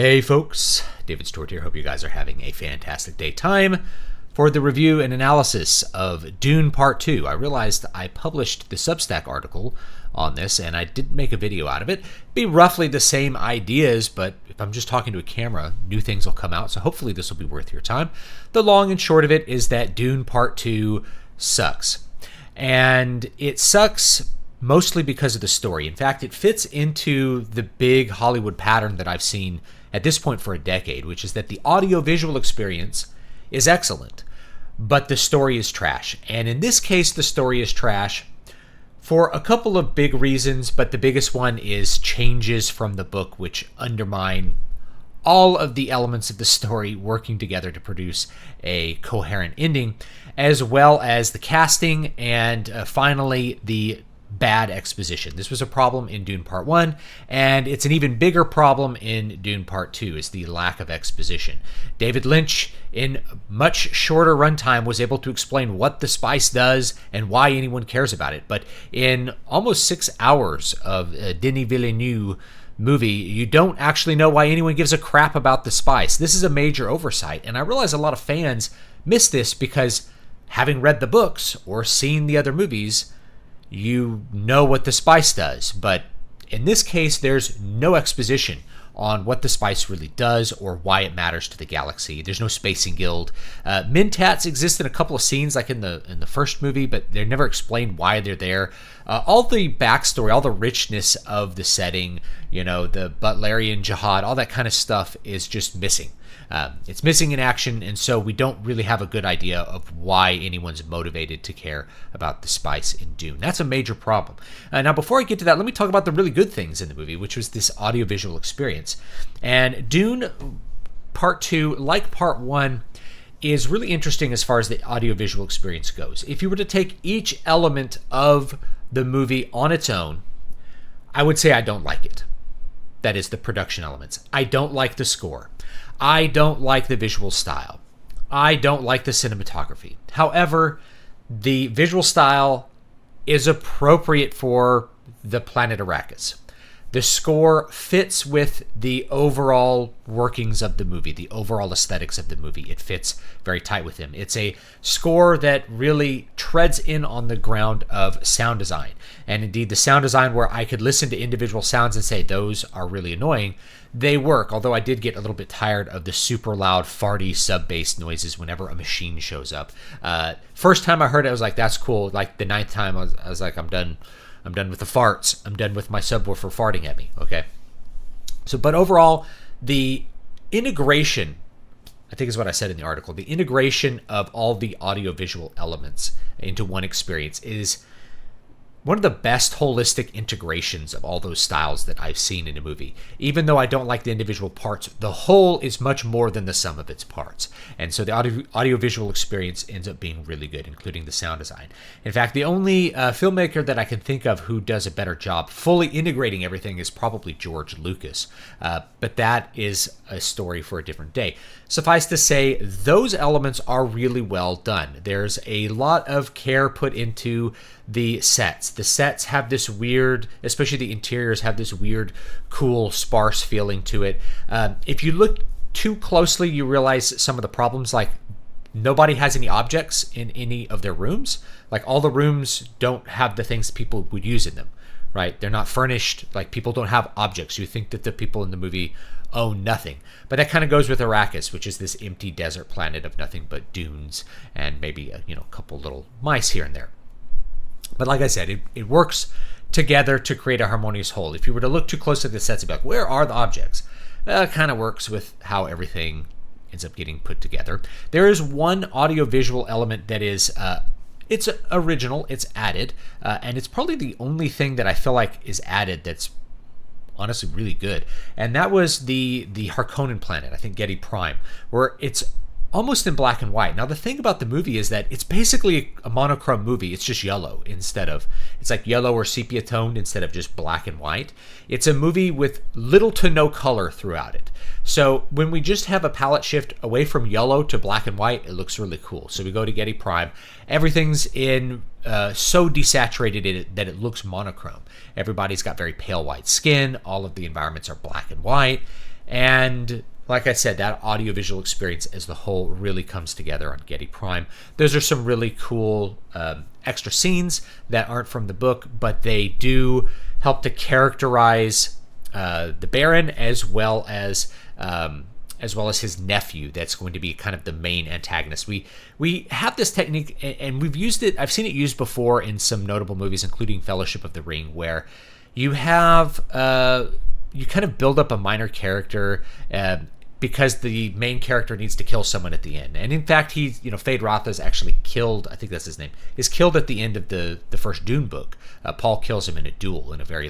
Hey folks, David Stewart here. Hope you guys are having a fantastic day. Time for the review and analysis of Dune Part 2. I realized I published the Substack article on this and I didn't make a video out of it. It'd be roughly the same ideas, but if I'm just talking to a camera, new things will come out, so hopefully this will be worth your time. The long and short of it is that Dune Part 2 sucks. And it sucks mostly because of the story. In fact, it fits into the big Hollywood pattern that I've seen at this point for a decade, which is that the audiovisual experience is excellent, but the story is trash. And in this case, the story is trash for a couple of big reasons, but the biggest one is changes from the book, which undermine all of the elements of the story working together to produce a coherent ending, as well as the casting and finally the bad exposition. This was a problem in Dune Part 1, and it's an even bigger problem in Dune Part 2, is the lack of exposition. David Lynch, in much shorter runtime, was able to explain what the spice does and why anyone cares about it. But in almost 6 hours of Denis Villeneuve movie, you don't actually know why anyone gives a crap about the spice. This is a major oversight, and I realize a lot of fans miss this because having read the books or seen the other movies, you know what the spice does. But in this case, there's no exposition on what the spice really does or why it matters to the galaxy. There's no spacing guild. Mentats exist in a couple of scenes, like in the first movie, but they're never explained why they're there. All the backstory, all the richness of the setting, you know, the Butlerian Jihad, all that kind of stuff is just missing. It's missing in action, and so we don't really have a good idea of why anyone's motivated to care about the spice in Dune. That's a major problem. Now, before I get to that, let me talk about the really good things in the movie, which was this audiovisual experience. And Dune Part 2, like Part 1, is really interesting as far as the audiovisual experience goes. If you were to take each element of the movie on its own, I would say I don't like it. That is, the production elements. I don't like the score. I don't like the visual style. I don't like the cinematography. However, the visual style is appropriate for the planet Arrakis. The score fits with the overall workings of the movie, the overall aesthetics of the movie. It fits very tight with him. It's a score that really treads in on the ground of sound design. And indeed, the sound design where I could listen to individual sounds and say, those are really annoying, they work. Although I did get a little bit tired of the super loud, farty sub-bass noises whenever a machine shows up. First time I heard it, I was like, that's cool. Like the ninth time, I was like, I'm done with the farts. I'm done with my subwoofer farting at me, okay? So, but overall, the integration, I think is what I said in the article, the integration of all the audiovisual elements into one experience is one of the best holistic integrations of all those styles that I've seen in a movie. Even though I don't like the individual parts, the whole is much more than the sum of its parts. And so the audiovisual experience ends up being really good, including the sound design. In fact, the only filmmaker that I can think of who does a better job fully integrating everything is probably George Lucas. But that is a story for a different day. Suffice to say, those elements are really well done. There's a lot of care put into the sets. The sets have this weird, especially the interiors have this weird, cool, sparse feeling to it. If you look too closely, you realize some of the problems, like nobody has any objects in any of their rooms. Like all the rooms don't have the things people would use in them, right? They're not furnished. Like people don't have objects. You think that the people in the movie own nothing. But that kind of goes with Arrakis, which is this empty desert planet of nothing but dunes and maybe a couple little mice here and there. But like I said, it works together to create a harmonious whole. If you were to look too close at the sets and be like, where are the objects? Well, it kind of works with how everything ends up getting put together. There is one audiovisual element that is, it's original, it's added, and it's probably the only thing that I feel like is added that's honestly really good. And that was the Harkonnen planet, I think Getty Prime, where it's almost in black and white. Now, the thing about the movie is that it's basically a monochrome movie. It's just yellow it's like yellow or sepia toned instead of just black and white. It's a movie with little to no color throughout it. So when we just have a palette shift away from yellow to black and white, it looks really cool. So we go to Getty Prime. Everything's in so desaturated that it looks monochrome. Everybody's got very pale white skin. All of the environments are black and white. And like I said, that audiovisual experience as the whole really comes together on Getty Prime. Those are some really cool extra scenes that aren't from the book, but they do help to characterize the Baron as well as his nephew. That's going to be kind of the main antagonist. We have this technique, and we've used it. I've seen it used before in some notable movies, including Fellowship of the Ring, where you have you kind of build up a minor character because the main character needs to kill someone at the end. And in fact, Feyd-Rautha is actually killed. I think that's his name. Is killed at the end of the first Dune book. Paul kills him in a duel, in a very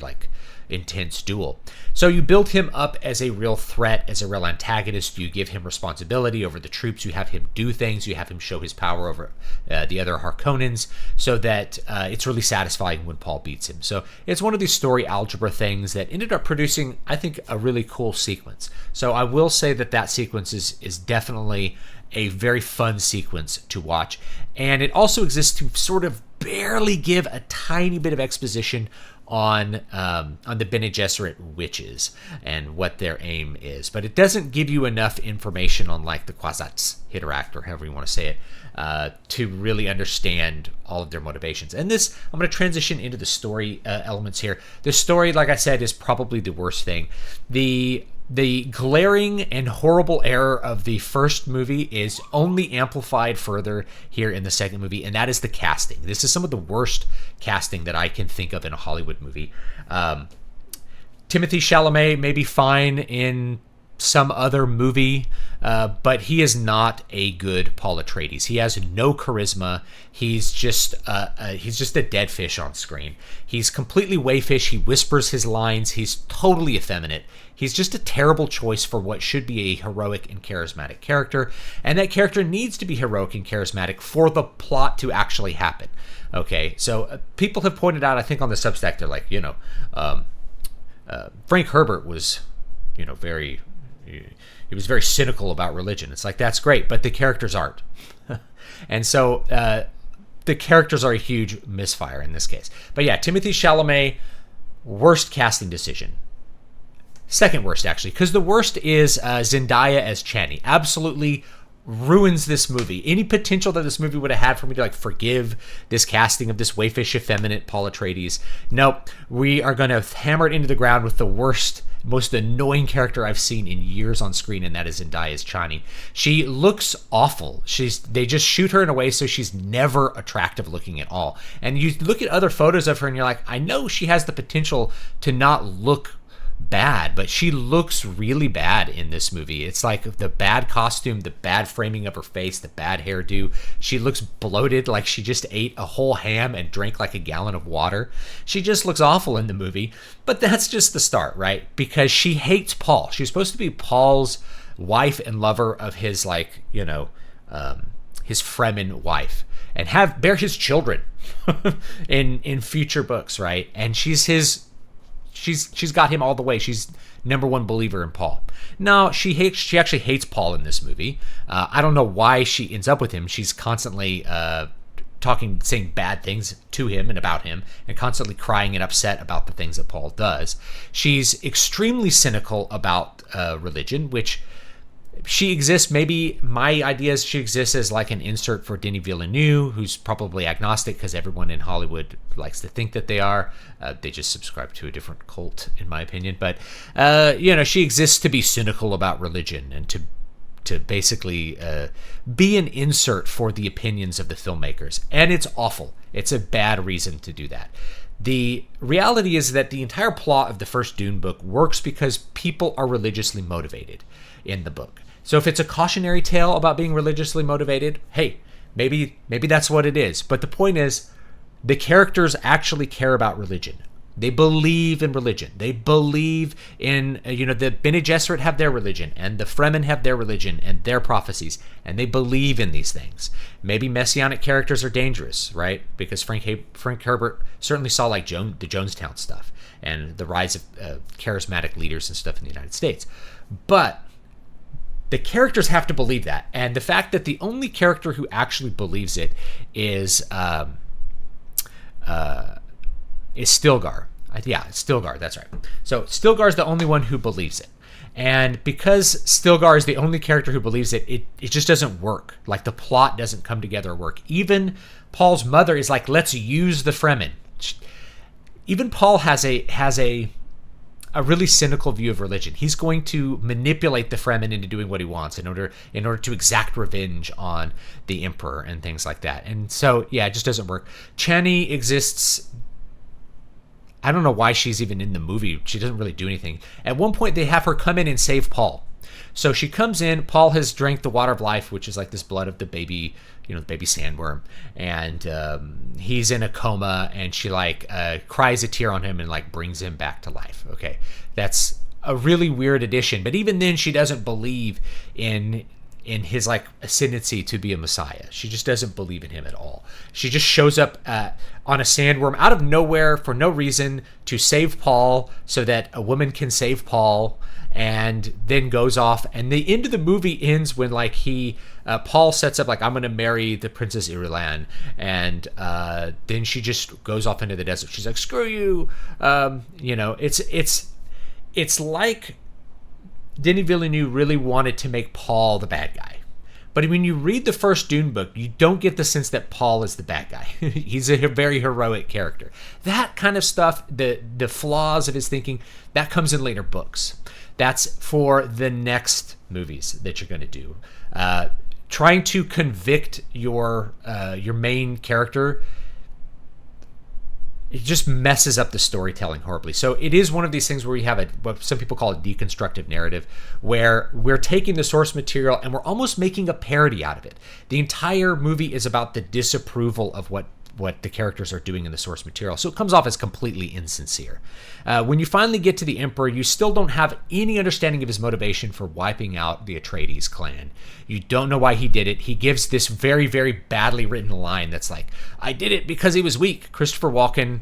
intense duel. So you build him up as a real threat, as a real antagonist. You give him responsibility over the troops. You have him do things. You have him show his power over the other Harkonnens, so that it's really satisfying when Paul beats him. So it's one of these story algebra things that ended up producing, I think, a really cool sequence. So I will say that sequence is definitely a very fun sequence to watch. And it also exists to sort of barely give a tiny bit of exposition on the Bene Gesserit witches and what their aim is, but it doesn't give you enough information on the Kwisatz Haderach, or however you want to say it, to really understand all of their motivations. And this, I'm going to transition into the story elements here. The story, like I said, is probably the worst thing. The glaring and horrible error of the first movie is only amplified further here in the second movie, and that is the casting. This is some of the worst casting that I can think of in a Hollywood movie. Timothée Chalamet may be fine in some other movie, but he is not a good Paul Atreides. He has no charisma. He's just a dead fish on screen. He's completely wayfish. He whispers his lines. He's totally effeminate. He's just a terrible choice for what should be a heroic and charismatic character, and that character needs to be heroic and charismatic for the plot to actually happen. Okay, so people have pointed out, I think on the Substack, they're like, Frank Herbert was, very... He was very cynical about religion. It's like, that's great, but the characters aren't. And so the characters are a huge misfire in this case. But yeah, Timothée Chalamet, worst casting decision. Second worst, actually, because the worst is Zendaya as Chani. Absolutely ruins this movie. Any potential that this movie would have had for me to forgive this casting of this wayfish effeminate Paul Atreides. Nope. We are going to hammer it into the ground with the worst, most annoying character I've seen in years on screen, and that is Zendaya as Chani. She looks awful. They just shoot her in a way so she's never attractive looking at all. And you look at other photos of her and you're like, I know she has the potential to not look bad, but she looks really bad in this movie. It's like the bad costume, the bad framing of her face, the bad hairdo. She looks bloated, like she just ate a whole ham and drank like a gallon of water. She just looks awful in the movie, but that's just the start, right? Because she hates Paul. She's supposed to be Paul's wife and lover of his his Fremen wife, and bear his children in future books, right? And she's got him all the way. She's number one believer in Paul. No, she actually hates Paul in this movie. I don't know why she ends up with him. She's constantly saying bad things to him and about him, and constantly crying and upset about the things that Paul does. She's extremely cynical about religion, which she exists. Maybe my idea is she exists as an insert for Denis Villeneuve, who's probably agnostic because everyone in Hollywood likes to think that they are. They just subscribe to a different cult, in my opinion. But she exists to be cynical about religion and to basically be an insert for the opinions of the filmmakers. And it's awful. It's a bad reason to do that. The reality is that the entire plot of the first Dune book works because people are religiously motivated in the book. So if it's a cautionary tale about being religiously motivated, hey, maybe that's what it is. But the point is, the characters actually care about religion. They believe in religion. They believe in, the Bene Gesserit have their religion, and the Fremen have their religion and their prophecies, and they believe in these things. Maybe messianic characters are dangerous, right? Because Frank Herbert certainly saw the Jonestown stuff and the rise of charismatic leaders and stuff in the United States. But the characters have to believe that, and the fact that the only character who actually believes it is Stilgar. Yeah, it's Stilgar. That's right. So Stilgar is the only one who believes it, And because Stilgar is the only character who believes it, it just doesn't work. Like, the plot doesn't come together or work. Even Paul's mother is like, let's use the Fremen. Even Paul has a really cynical view of religion. He's going to manipulate the Fremen into doing what he wants in order to exact revenge on the Emperor and things like that. And so, yeah, it just doesn't work. Chani exists. I don't know why she's even in the movie. She doesn't really do anything. At one point, they have her come in and save Paul. So she comes in. Paul has drank the water of life, which is like this blood of the baby, the baby sandworm. And he's in a coma, and she cries a tear on him and brings him back to life. Okay, that's a really weird addition. But even then, she doesn't believe in his ascendancy to be a messiah. She just doesn't believe in him at all. She just shows up on a sandworm out of nowhere for no reason to save Paul so that a woman can save Paul, and then goes off. And the end of the movie ends when Paul sets up I'm going to marry the Princess Irulan, and then she just goes off into the desert. She's like, screw you. It's like Denis Villeneuve really wanted to make Paul the bad guy. But when you read the first Dune book, you don't get the sense that Paul is the bad guy. He's a very heroic character. That kind of stuff, the flaws of his thinking, that comes in later books. That's for the next movies that you're going to do. Trying to convict your main character, it just messes up the storytelling horribly. So it is one of these things where we have what some people call a deconstructive narrative, where we're taking the source material and we're almost making a parody out of it. The entire movie is about the disapproval of what the characters are doing in the source material. So it comes off as completely insincere. When you finally get to the Emperor, you still don't have any understanding of his motivation for wiping out the Atreides clan. You don't know why he did it. He gives this very, very badly written line that's like, I did it because he was weak. Christopher Walken,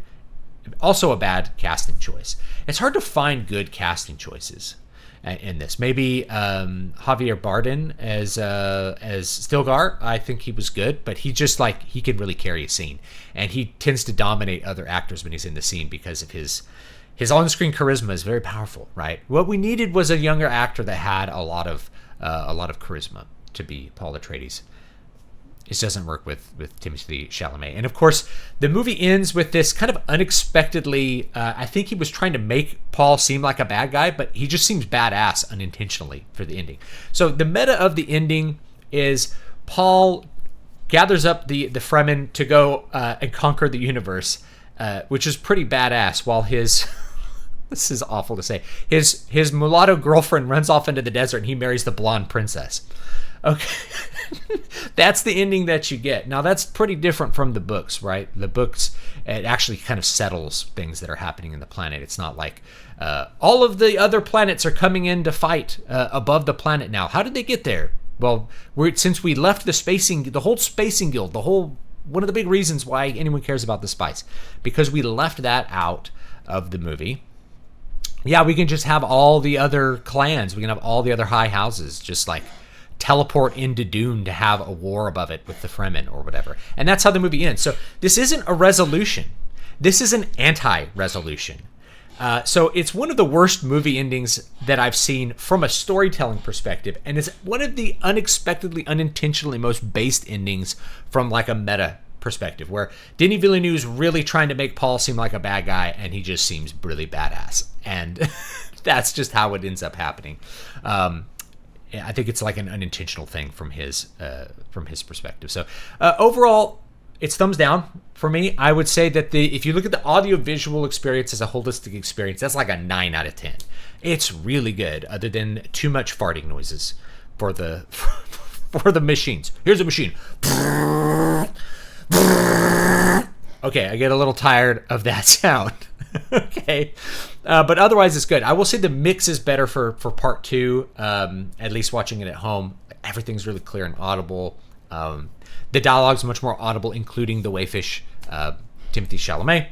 also a bad casting choice. It's hard to find good casting choices in this. Maybe Javier Bardem as Stilgar. I think he was good, but he just he can really carry a scene, and he tends to dominate other actors when he's in the scene because of his on-screen charisma is very powerful. Right. What we needed was a younger actor that had a lot of charisma to be Paul Atreides. It doesn't work with Timothée Chalamet. And of course, the movie ends with this kind of unexpectedly, I think he was trying to make Paul seem like a bad guy, but he just seems badass unintentionally for the ending. So the meta of the ending is Paul gathers up the Fremen to go and conquer the universe, which is pretty badass, while his... this is awful to say. His mulatto girlfriend runs off into the desert and he marries the blonde princess. Okay. That's the ending that you get. Now, that's pretty different from the books, right? The books, it actually kind of settles things that are happening in the planet. It's not like all of the other planets are coming in to fight above the planet now. How did they get there? Well, since we left the whole spacing guild, one of the big reasons why anyone cares about the spice, because we left that out of the movie. Yeah, we can just have all the other clans. We can have all the other high houses just teleport into Dune to have a war above it with the Fremen or whatever. And that's how the movie ends. So this isn't a resolution. This is an anti-resolution. So it's one of the worst movie endings that I've seen from a storytelling perspective. And it's one of the unexpectedly, unintentionally most based endings from a meta perspective, where Denis Villeneuve's really trying to make Paul seem like a bad guy, and he just seems really badass. And that's just how it ends up happening. I think it's an unintentional thing from his perspective. So overall, it's thumbs down for me. I would say that if you look at the audio-visual experience as a holistic experience, that's a 9 out of 10. It's really good, other than too much farting noises for the machines. Here's a machine. Okay, I get a little tired of that sound. Okay, but otherwise it's good. I will say the mix is better for part 2, at least watching it at home. Everything's really clear and audible. The dialogue's much more audible, including the wayfish, Timothée Chalamet.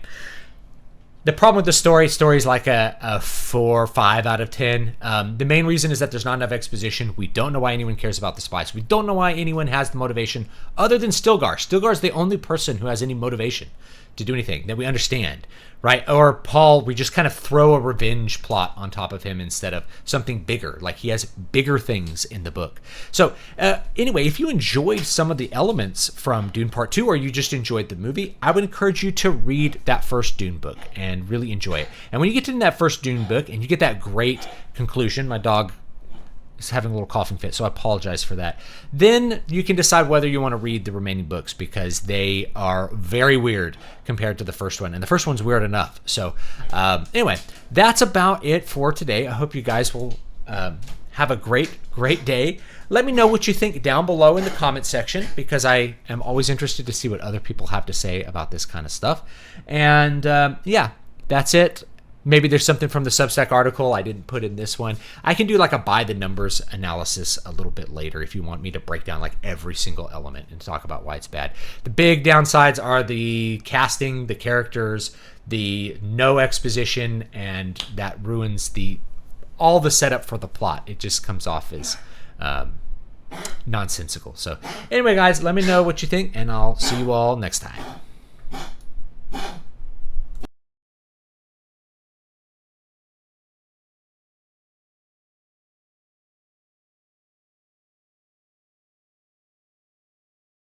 The problem with the story's like a 4 or 5 out of 10. The main reason is that there's not enough exposition. We don't know why anyone cares about the spice. We don't know why anyone has the motivation other than Stilgar. Stilgar's the only person who has any motivation to do anything that we understand, right? Or Paul, we just kind of throw a revenge plot on top of him instead of something bigger. Like he has bigger things in the book. So anyway, if you enjoyed some of the elements from Dune Part 2 or you just enjoyed the movie, I would encourage you to read that first Dune book and really enjoy it. And when you get to that first Dune book and you get that great conclusion, my dog is having a little coughing fit, so I apologize for that. Then you can decide whether you want to read the remaining books because they are very weird compared to the first one, and the first one's weird enough. So anyway, that's about it for today. I hope you guys will have a great day. Let me know what you think down below in the comment section because I am always interested to see what other people have to say about this kind of stuff. And yeah, that's it. Maybe there's something from the Substack article I didn't put in this one. I can do like a by the numbers analysis a little bit later if you want me to break down like every single element and talk about why it's bad. The big downsides are the casting, the characters, the no exposition, and that ruins all the setup for the plot. It just comes off as nonsensical. So anyway, guys, let me know what you think, and I'll see you all next time.